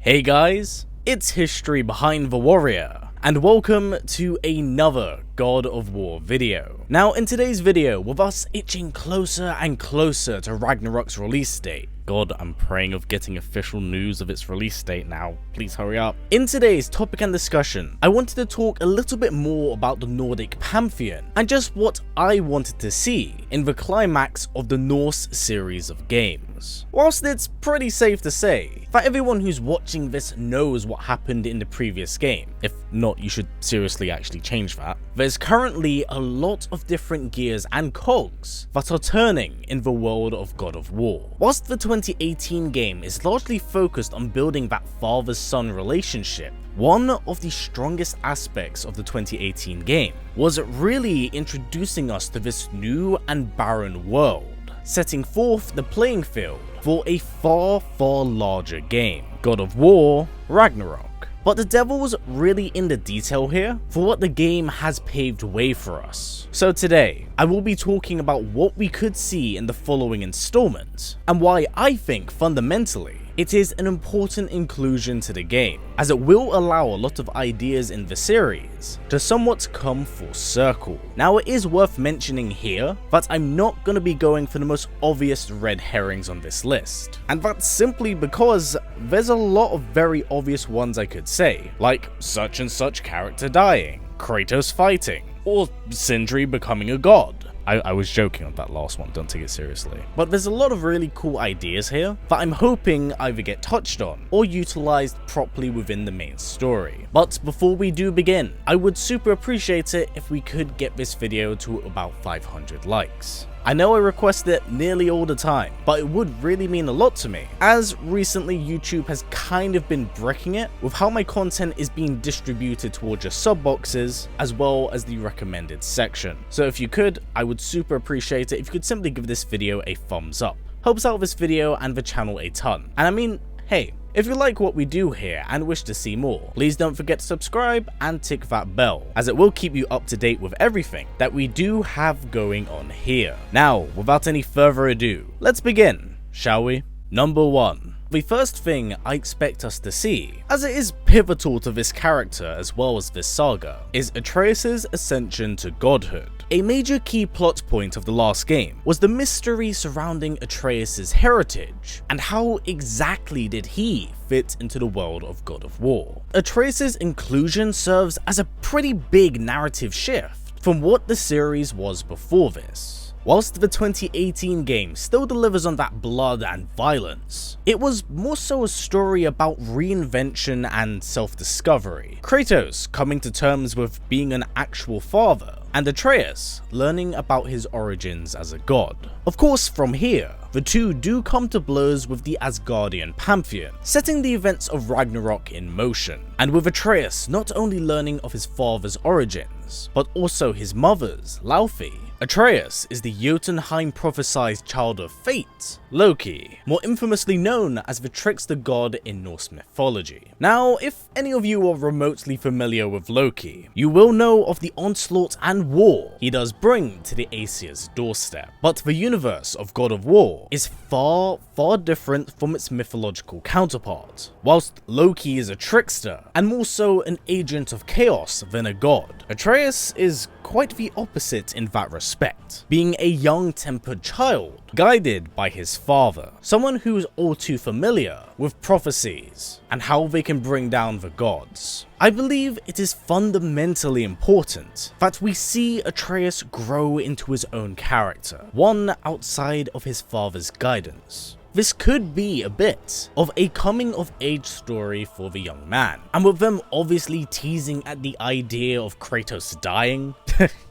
Hey guys, it's History Behind the Warrior, and welcome to another God of War video. Now in today's video, with us itching closer and closer to Ragnarok's release date, God, I'm praying of getting official news of its release date now, please hurry up. In today's topic and discussion, I wanted to talk a little bit more about the Nordic Pantheon, and just what I wanted to see in the climax of the Norse series of games. Whilst it's pretty safe to say that everyone who's watching this knows what happened in the previous game, if not you should seriously actually change that, there's currently a lot of different gears and cogs that are turning in the world of God of War. Whilst the 2018 game is largely focused on building that father-son relationship, one of the strongest aspects of the 2018 game was really introducing us to this new and barren world, setting forth the playing field for a far larger game, God of War Ragnarok. But the devil's really in the detail here for what the game has paved way for us. So today, I will be talking about what we could see in the following installment, and why I think fundamentally it is an important inclusion to the game, as it will allow a lot of ideas in the series to somewhat come full circle. Now it is worth mentioning here that I'm not going to be going for the most obvious red herrings on this list, and that's simply because there's a lot of very obvious ones I could say, like such and such character dying, Kratos fighting, or Sindri becoming a god. I was joking on that last one, don't take it seriously. But there's a lot of really cool ideas here that I'm hoping either get touched on or utilized properly within the main story. But before we do begin, I would super appreciate it if we could get this video to about 500 likes. I know I request it nearly all the time, but it would really mean a lot to me, as recently YouTube has kind of been bricking it with how my content is being distributed towards your sub boxes as well as the recommended section. So if you could, I would super appreciate it if you could simply give this video a thumbs up. Helps out this video and the channel a ton. And I mean, hey, if you like what we do here and wish to see more, please don't forget to subscribe and tick that bell, as it will keep you up to date with everything that we do have going on here. Now, without any further ado, let's begin, shall we? Number 1. The first thing I expect us to see, as it is pivotal to this character as well as this saga, is Atreus' ascension to godhood. A major key plot point of the last game was the mystery surrounding Atreus' heritage, and how exactly did he fit into the world of God of War. Atreus' inclusion serves as a pretty big narrative shift from what the series was before this. Whilst the 2018 game still delivers on that blood and violence, it was more so a story about reinvention and self-discovery. Kratos coming to terms with being an actual father, and Atreus learning about his origins as a god. Of course, from here, the two do come to blows with the Asgardian Pantheon, setting the events of Ragnarok in motion, and with Atreus not only learning of his father's origins, but also his mother's, Laufey. Atreus is the Jotunheim prophesied child of fate, Loki, more infamously known as the trickster god in Norse mythology. Now, if any of you are remotely familiar with Loki, you will know of the onslaught and war he does bring to the Aesir's doorstep. But the universe of God of War is far different from its mythological counterpart. Whilst Loki is a trickster, and more so an agent of chaos than a god, Atreus is quite the opposite in that respect, being a young-tempered child, guided by his father, someone who is all too familiar with prophecies and how they can bring down the gods. I believe it is fundamentally important that we see Atreus grow into his own character, one outside of his father's guidance. This could be a bit of a coming-of-age story for the young man, and with them obviously teasing at the idea of Kratos dying,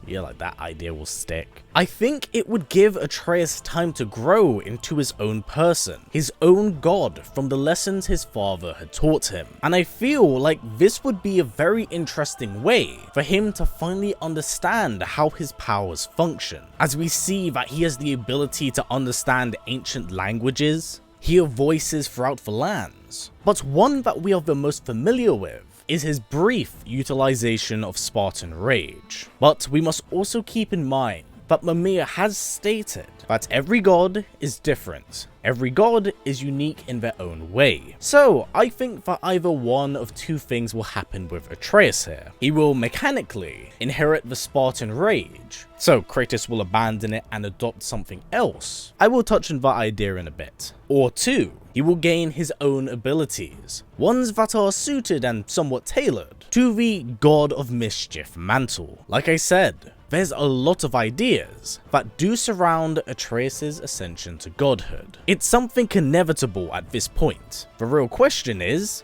yeah, like that idea will stick. I think it would give Atreus time to grow into his own person, his own god from the lessons his father had taught him. And I feel like this would be a very interesting way for him to finally understand how his powers function, as we see that he has the ability to understand ancient languages, hear voices throughout the lands. But one that we are the most familiar with is his brief utilization of Spartan Rage. But we must also keep in mind that Mimir has stated that every god is different. Every god is unique in their own way. So I think that either one of two things will happen with Atreus here. He will mechanically inherit the Spartan rage, so Kratos will abandon it and adopt something else. I will touch on that idea in a bit. Or two, he will gain his own abilities, ones that are suited and somewhat tailored to the God of Mischief mantle. Like I said, there's a lot of ideas that do surround Atreus' ascension to godhood. It's something inevitable at this point. The real question is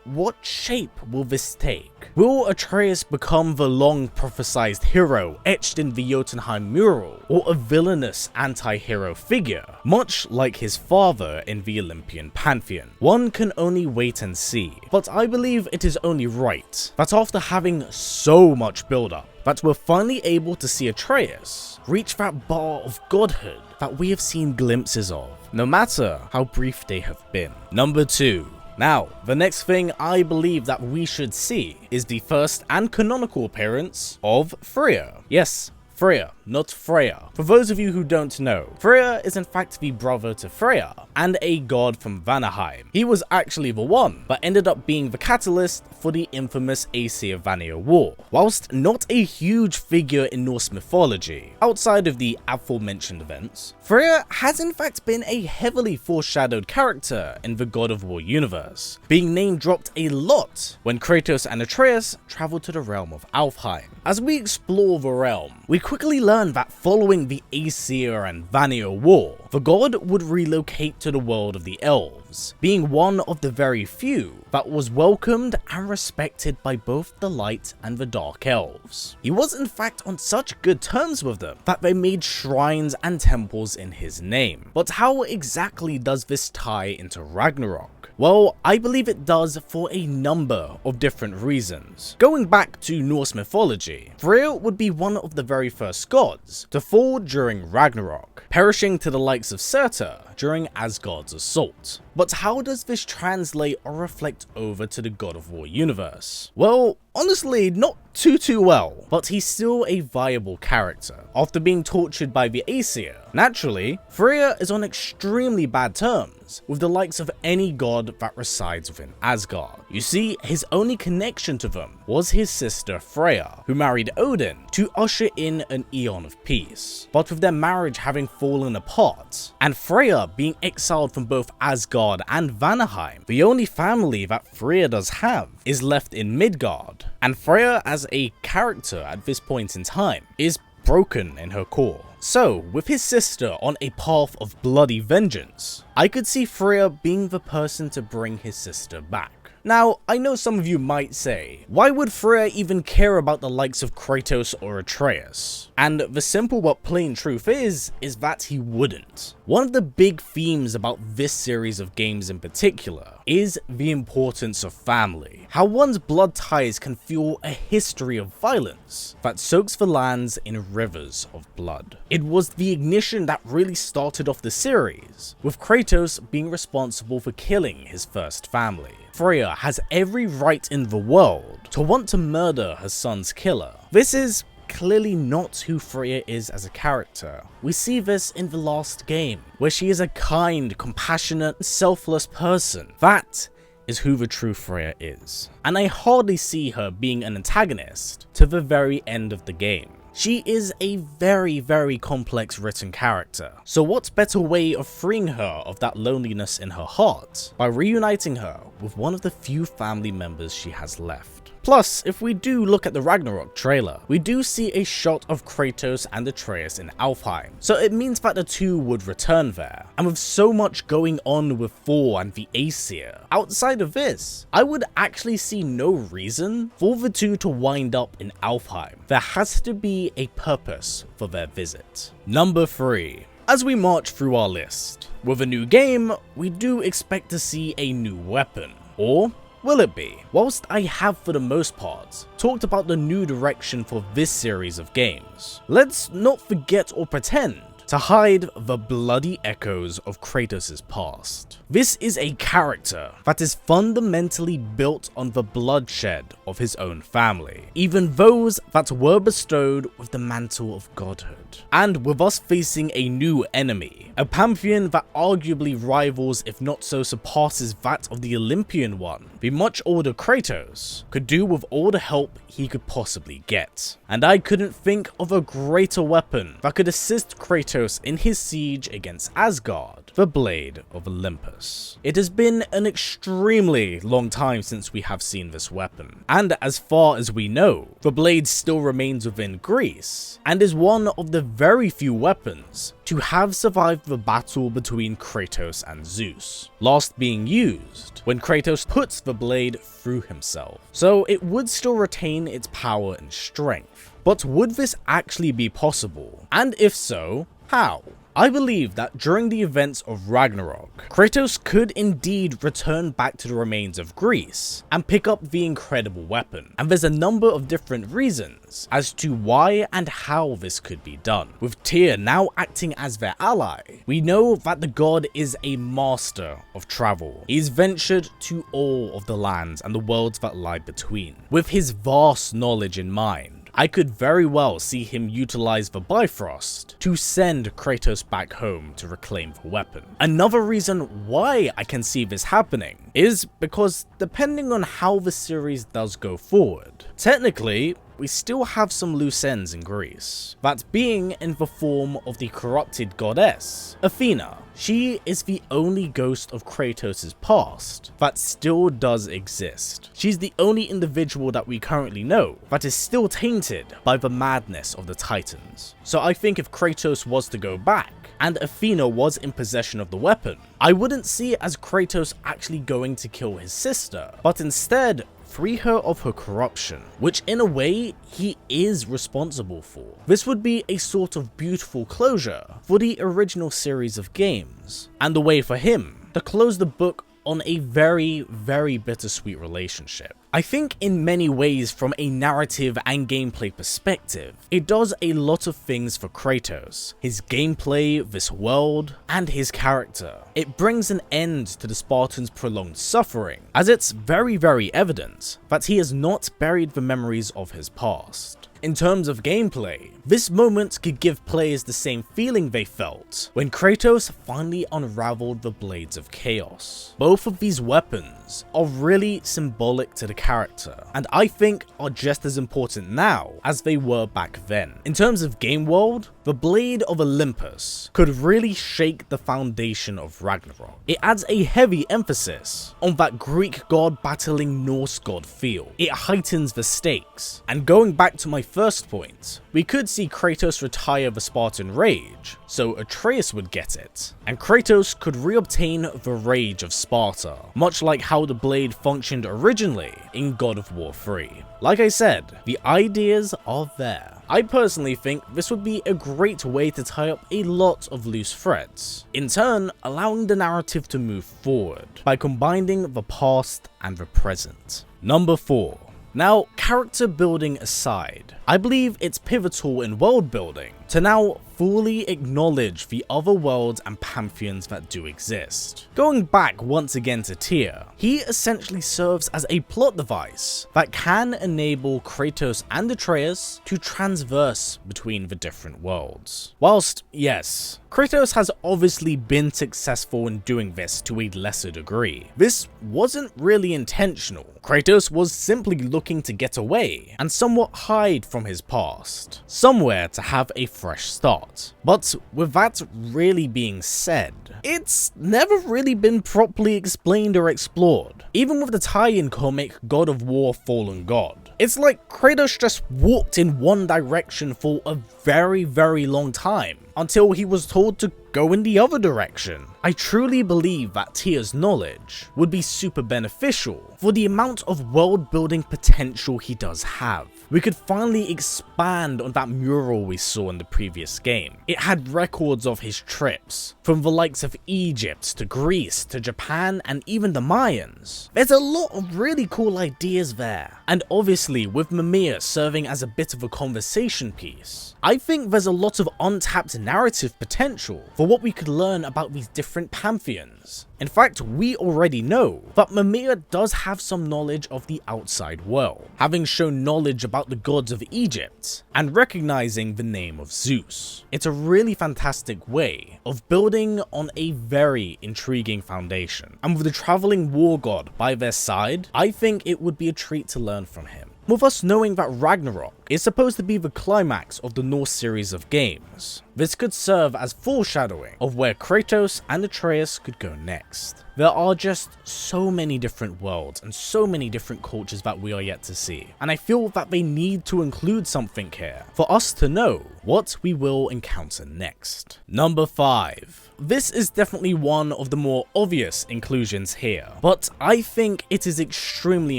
what shape will this take? Will Atreus become the long prophesized hero etched in the Jotunheim mural, or a villainous anti-hero figure, much like his father in the Olympian Pantheon? One can only wait and see, but I believe it is only right that after having so much build-up, that we're finally able to see Atreus reach that bar of godhood that we have seen glimpses of, no matter how brief they have been. Number 2. Now, the next thing I believe that we should see is the first and canonical appearance of Freya. Yes, Freya, not Freya. For those of you who don't know, Freya is in fact the brother to Freya, and a god from Vanaheim. He was actually the one, but ended up being the catalyst for the infamous Aesir-Vanir War. Whilst not a huge figure in Norse mythology, outside of the aforementioned events, Freya has in fact been a heavily foreshadowed character in the God of War universe, being name-dropped a lot when Kratos and Atreus traveled to the realm of Alfheim. As we explore the realm, we quickly learn that following the Aesir and Vanir War, the god would relocate to the world of the elves, being one of the very few that was welcomed and respected by both the light and the dark elves. He was in fact on such good terms with them that they made shrines and temples in his name. But how exactly does this tie into Ragnarok? Well, I believe it does for a number of different reasons. Going back to Norse mythology, Freya would be one of the very first gods to fall during Ragnarok, perishing to the likes of Surtur during Asgard's assault. But how does this translate or reflect over to the God of War universe? Well, honestly, not too well, but he's still a viable character. After being tortured by the Aesir, naturally, Freya is on extremely bad terms with the likes of any god that resides within Asgard. You see, his only connection to them was his sister Freya, who married Odin to usher in an eon of peace. But with their marriage having fallen apart, and Freya being exiled from both Asgard and Vanaheim, the only family that Freya does have is left in Midgard, and Freya as a character at this point in time is broken in her core. So, with his sister on a path of bloody vengeance, I could see Freya being the person to bring his sister back. Now, I know some of you might say, why would Freya even care about the likes of Kratos or Atreus? And the simple but plain truth is that he wouldn't. One of the big themes about this series of games in particular is the importance of family. How one's blood ties can fuel a history of violence that soaks the lands in rivers of blood. It was the ignition that really started off the series, with Kratos being responsible for killing his first family. Freya has every right in the world to want to murder her son's killer. This is clearly not who Freya is as a character. We see this in the last game, where she is a kind, compassionate, selfless person. That is who the true Freya is. And I hardly see her being an antagonist to the very end of the game. She is a very complex written character, so what better way of freeing her of that loneliness in her heart by reuniting her with one of the few family members she has left. Plus, if we do look at the Ragnarok trailer, we do see a shot of Kratos and Atreus in Alfheim, so it means that the two would return there. And with so much going on with Thor and the Aesir, outside of this, I would actually see no reason for the two to wind up in Alfheim. There has to be a purpose for their visit. Number 3. As we march through our list, with a new game, we do expect to see a new weapon, or will it be? Whilst I have for the most part talked about the new direction for this series of games, let's not forget or pretend to hide the bloody echoes of Kratos' past. This is a character that is fundamentally built on the bloodshed of his own family, even those that were bestowed with the mantle of godhood. And with us facing a new enemy, a pantheon that arguably rivals if not so surpasses that of the Olympian one, the much older Kratos could do with all the help he could possibly get. And I couldn't think of a greater weapon that could assist Kratos in his siege against Asgard, the Blade of Olympus. It has been an extremely long time since we have seen this weapon, and as far as we know, the blade still remains within Greece, and is one of the very few weapons to have survived the battle between Kratos and Zeus, last being used when Kratos puts the blade through himself. So it would still retain its power and strength. But would this actually be possible? And if so, how? I believe that during the events of Ragnarok, Kratos could indeed return back to the remains of Greece and pick up the incredible weapon, and there's a number of different reasons as to why and how this could be done. With Tyr now acting as their ally, we know that the god is a master of travel. He's ventured to all of the lands and the worlds that lie between. With his vast knowledge in mind, I could very well see him utilize the Bifrost to send Kratos back home to reclaim the weapon. Another reason why I can see this happening is because depending on how the series does go forward, technically, we still have some loose ends in Greece. That being in the form of the corrupted goddess, Athena. She is the only ghost of Kratos' past that still does exist. She's the only individual that we currently know that is still tainted by the madness of the Titans. So I think if Kratos was to go back, and Athena was in possession of the weapon, I wouldn't see it as Kratos actually going to kill his sister, but instead free her of her corruption, which in a way he is responsible for. This would be a sort of beautiful closure for the original series of games, and a way for him to close the book on a very, very bittersweet relationship. I think in many ways from a narrative and gameplay perspective, it does a lot of things for Kratos. His gameplay, this world, and his character. It brings an end to the Spartans' prolonged suffering, as it's very, very evident that he has not buried the memories of his past. In terms of gameplay, this moment could give players the same feeling they felt when Kratos finally unraveled the Blades of Chaos. Both of these weapons are really symbolic to the character, and I think are just as important now as they were back then. In terms of game world, the Blade of Olympus could really shake the foundation of Ragnarok. It adds a heavy emphasis on that Greek god battling Norse god feel. It heightens the stakes, and going back to my first point, we could see Kratos retire the Spartan rage, so Atreus would get it, and Kratos could reobtain the rage of Sparta, much like how the blade functioned originally in God of War 3. Like I said, the ideas are there. I personally think this would be a great way to tie up a lot of loose threads, in turn allowing the narrative to move forward by combining the past and the present. Number 4. Now, character building aside, I believe it's pivotal in world building to now fully acknowledge the other worlds and pantheons that do exist. Going back once again to Tyr, he essentially serves as a plot device that can enable Kratos and Atreus to transverse between the different worlds. Whilst, yes, Kratos has obviously been successful in doing this to a lesser degree, this wasn't really intentional. Kratos was simply looking to get away and somewhat hide from his past, somewhere to have a fresh start. But with that really being said, it's never really been properly explained or explored. Even with the tie-in comic God of War Fallen God, it's like Kratos just walked in one direction for a very, very long time, until he was told to go in the other direction. I truly believe that Tyr's knowledge would be super beneficial for the amount of world building potential he does have. We could finally expand on that mural we saw in the previous game. It had records of his trips, from the likes of Egypt to Greece to Japan and even the Mayans. There's a lot of really cool ideas there. And obviously with Mimir serving as a bit of a conversation piece, I think there's a lot of untapped narrative potential for what we could learn about these different pantheons. In fact, we already know that Mimir does have some knowledge of the outside world, having shown knowledge about the gods of Egypt and recognizing the name of Zeus. It's a really fantastic way of building on a very intriguing foundation, and with the traveling war god by their side, I think it would be a treat to learn from him. With us knowing that Ragnarok is supposed to be the climax of the Norse series of games, this could serve as foreshadowing of where Kratos and Atreus could go next. There are just so many different worlds and so many different cultures that we are yet to see, and I feel that they need to include something here for us to know what we will encounter next. Number 5. This is definitely one of the more obvious inclusions here, but I think it is extremely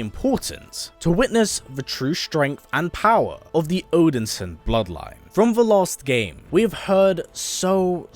important to witness the true strength and power of the Odinson bloodline. From the last game, we have heard so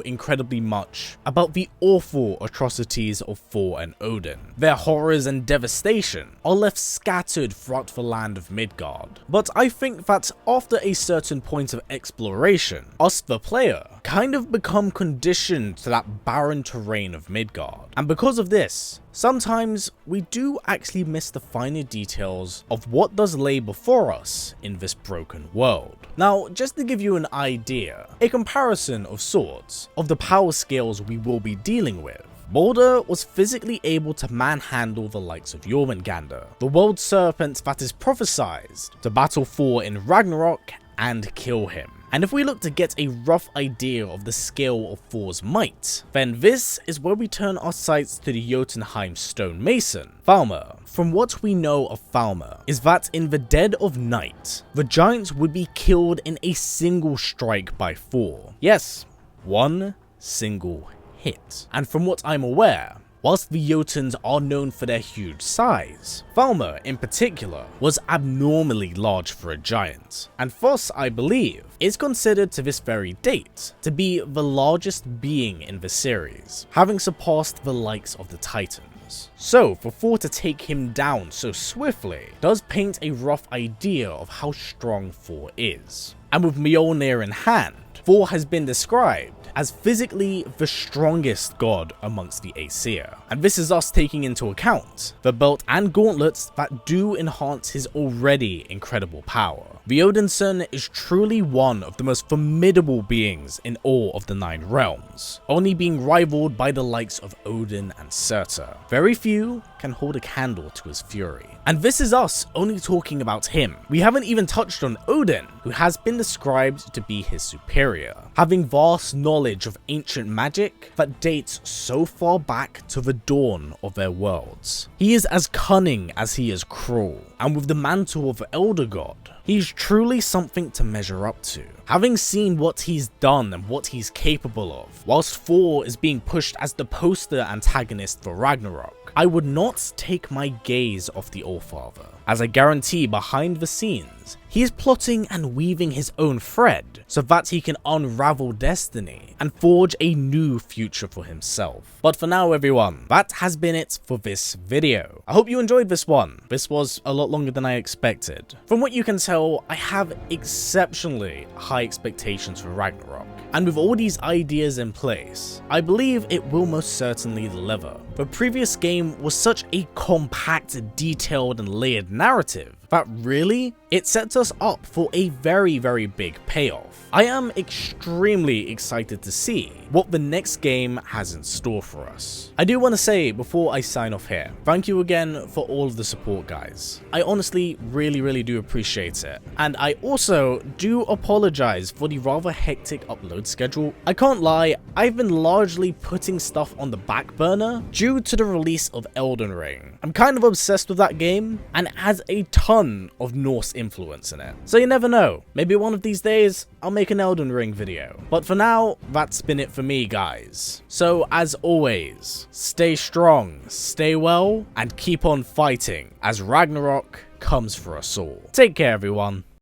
incredibly much about the awful atrocities of Thor and Odin. Their horrors and devastation are left scattered throughout the land of Midgard. But I think that after a certain point of exploration, us the player kind of become conditioned to that barren terrain of Midgard. And because of this, sometimes we do actually miss the finer details of what does lay before us in this broken world. Now, just to give you an idea, a comparison of sorts of the power scales we will be dealing with. Baldur was physically able to manhandle the likes of Jormungandr, the world serpent that is prophesied to battle Thor in Ragnarok and kill him. And if we look to get a rough idea of the scale of Thor's might, then this is where we turn our sights to the Jotunheim stonemason, Falmer. From what we know of Falmer is that in the dead of night, the giants would be killed in a single strike by Thor. Yes, one single hit. And from what I'm aware, whilst the Jotuns are known for their huge size, Falmer in particular was abnormally large for a giant, and thus I believe is considered to this very date to be the largest being in the series, having surpassed the likes of the Titans. So for Thor to take him down so swiftly does paint a rough idea of how strong Thor is. And with Mjolnir in hand, Thor has been described as physically the strongest god amongst the Aesir, and this is us taking into account the belt and gauntlets that do enhance his already incredible power. The Odinson is truly one of the most formidable beings in all of the 9 realms, only being rivaled by the likes of Odin and Surtur. Very few can hold a candle to his fury. And this is us only talking about him. We haven't even touched on Odin, who has been described to be his superior, having vast knowledge of ancient magic that dates so far back to the dawn of their worlds. He is as cunning as he is cruel, and with the mantle of Elder God, he's truly something to measure up to. Having seen what he's done and what he's capable of, whilst Thor is being pushed as the poster antagonist for Ragnarok, I would not take my gaze off the Allfather, as I guarantee behind the scenes, he is plotting and weaving his own thread so that he can unravel destiny and forge a new future for himself. But for now everyone, that has been it for this video. I hope you enjoyed this one. This was a lot longer than I expected. From what you can tell, I have exceptionally high expectations for Ragnarok. And with all these ideas in place, I believe it will most certainly deliver. The previous game was such a compact, detailed and layered narrative that really, it sets us up for a very big payoff. I am extremely excited to see what the next game has in store for us. I do want to say before I sign off here, thank you again for all of the support guys. I honestly really do appreciate it. And I also do apologize for the rather hectic upload schedule. I can't lie, I've been largely putting stuff on the back burner due to the release of Elden Ring. I'm kind of obsessed with that game and it has a ton of Norse influence in it. So you never know, maybe one of these days I'll make an Elden Ring video. But for now, that's been it for me guys. So as always, stay strong, stay well, and keep on fighting as Ragnarok comes for us all. Take care everyone.